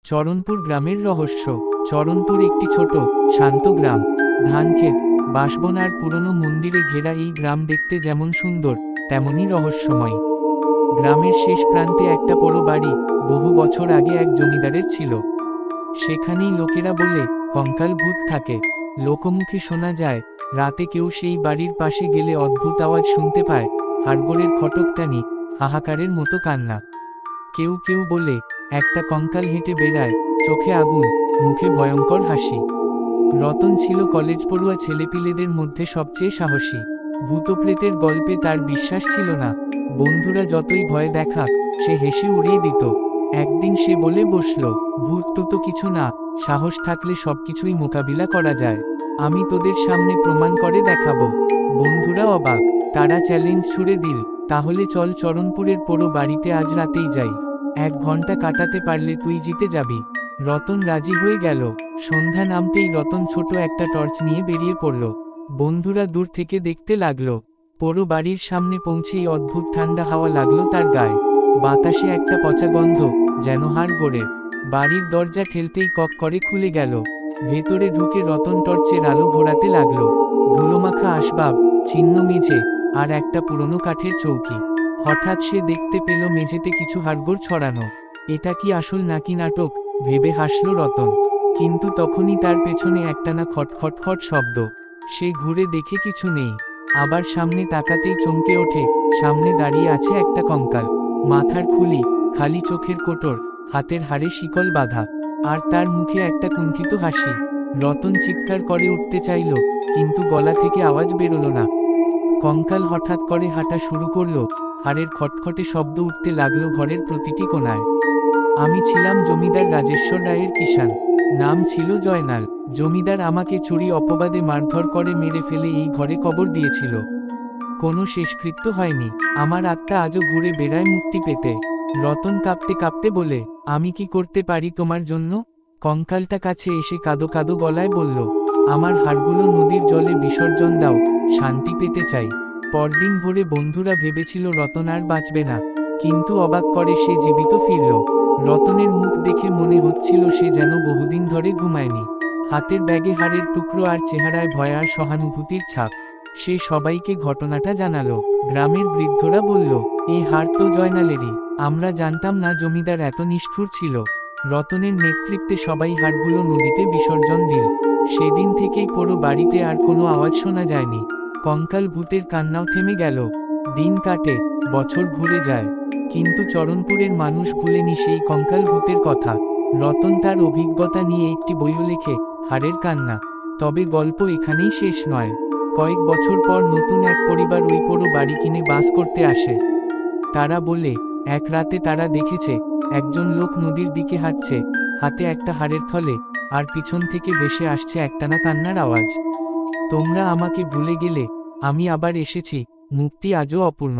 চরণপুর গ্রামের রহস্য। চরণপুর একটি ছোট শান্ত গ্রাম। ধানক্ষেত, বাঁশবন আর পুরনো মন্দিরে ঘেরা এই গ্রাম দেখতে যেমন সুন্দর তেমনই রহস্যময়। গ্রামের শেষ প্রান্তে একটা পোড়ো বাড়ি, বহু বছর আগে এক জমিদারের ছিল। সেখানেই লোকেরা বলে কঙ্কাল ভূত থাকে। লোকমুখে শোনা যায় রাতে কেউ সেই বাড়ির পাশে গেলে অদ্ভুত আওয়াজ শুনতে পায়, হাড়গোড়ের খটকটানি, হাহাকারের মতো কান্না। কেউ কেউ বলে একটা কঙ্কাল হেঁটে বেড়ায়, চোখে আগুন, মুখে ভয়ঙ্কর হাসি। রতন ছিল কলেজ পড়ুয়া ছেলেপিলেদের মধ্যে সবচেয়ে সাহসী। ভূতপ্রেতের গল্পে তার বিশ্বাস ছিল না। বন্ধুরা যতই ভয় দেখাক, সে হেসে উড়িয়ে দিত। একদিন সে বলে বসল, ভূত তো কিছু না, সাহস থাকলে সবকিছুই মোকাবিলা করা যায়। আমি তোদের সামনে প্রমাণ করে দেখাবো। বন্ধুরা অবাক, তারা চ্যালেঞ্জ ছুড়ে দিল, তাহলে চল চরণপুরের পোড়ো বাড়িতে আজ রাতেই যাই। 1 ঘন্টা কাটাতে পারলে তুই জিতে যাবি। রতন রাজি হয়ে গেল। সন্ধ্যা নামতেই রতন ছোট একটা টর্চ নিয়ে বেরিয়ে পড়ল। বন্ধুরা দূর থেকে দেখতে লাগলো। পোড়ো বাড়ির সামনে পৌঁছেই অদ্ভুত ঠান্ডা হাওয়া লাগলো তার গায়ে। বাতাসে একটা পচা গন্ধ, যেন হাড়গোড়ের। বাড়ির দরজা ঠেলতেই কক করে খুলে গেল। ভেতরে ঢুকে রতন টর্চের আলো ঘোরাতে লাগলো। ধুলোমাখা আসবাব, ছিন্ন মেঝে, আর একটা পুরনো কাঠের চৌকি। হঠাৎ সে দেখতে পেল মেঝেতে কিছু হাড়গোড় ছড়ানো। এটা কি আসল নাকি নাটক ভেবে হাসল রতন। কিন্তু তখনই তার পেছনে একটানা খটখট খট শব্দ। সে ঘুরে দেখে কিছু নেই। আবার সামনে তাকাতেই চমকে ওঠে, সামনে দাঁড়িয়ে আছে একটা কঙ্কাল। মাথার খুলি, খালি চোখের কোটর, হাতের হাড়ে শিকল বাঁধা, আর তার মুখে একটা কুণ্ঠিত হাসি। রতন চিৎকার করে উঠতে চাইল, কিন্তু গলা থেকে আওয়াজ বেরোলো না। কঙ্কাল হঠাৎ করে হাঁটা শুরু করলো, হাড়ের খটখটে শব্দ উঠতে লাগলো ঘরের প্রতিটি কোণায়। আমি ছিলাম জমিদার রাজেশ্বর রায়ের কিষাণ। নাম ছিল জয়নাল। জমিদার আমাকে চুরি অপবাদে মারধর করে মেরে ফেলে এই ঘরে কবর দিয়েছিল। কোনো শেষকৃত্য হয়নি। আমার আত্মা আজও ঘুরে বেড়ায় মুক্তি পেতে। রতন কাঁপতে কাঁপতে বলে, আমি কি করতে পারি তোমার জন্য? কঙ্কালটা কাছে এসে কাঁদো কাঁদো গলায় বলল, আমার হাড়গুলো নদীর জলে বিসর্জন দাও, শান্তি পেতে চাই। পরদিন ভোরে বন্ধুরা ভেবেছিল রতন আর বাঁচবে না, কিন্তু অবাক করে সে জীবিত ফিরল। রতনের মুখ দেখে মনে হচ্ছিল সে যেন বহুদিন ধরে ঘুমায়নি। হাতের ব্যাগে হাড়ের টুকরো আর চেহারায় ভয় আর সহানুভূতির ছাপ। সে সবাইকে ঘটনাটা জানালো। গ্রামের বৃদ্ধরা বলল, এই হাড় তো জয়নালেরই। আমরা জানতাম না জমিদার এত নিষ্ঠুর ছিল। রতনের নেতৃত্বে সবাই হাড়গুলো নদীতে বিসর্জন দিল। সেদিন থেকেই পোড়ো বাড়িতে আর কোনো আওয়াজ শোনা যায়নি। কঙ্কাল ভূতের কান্নাও থেমে গেল। দিন কাটে, বছর ঘুরে যায়, কিন্তু চরণপুরের মানুষ ভুলেনি সেই কঙ্কাল ভূতের কথা। রতন তার অভিজ্ঞতা নিয়ে একটি বইও লেখে, হাড়ের কান্না। তবে গল্প এখানেই শেষ নয়। কয়েক বছর পর নতুন এক পরিবার ওই পোড়ো বাড়ি কিনে বাস করতে আসে। তারা বলে, এক রাতে তারা দেখেছে একজন লোক নদীর দিকে হাঁটছে, হাতে একটা হাড়ের থলে, আর পিছন থেকে ভেসে আসছে একটানা কান্নার আওয়াজ। তোমরা আমাকে ভুলে গেলে, আমি আবার এসেছি, মুক্তি আজও অপূর্ণ।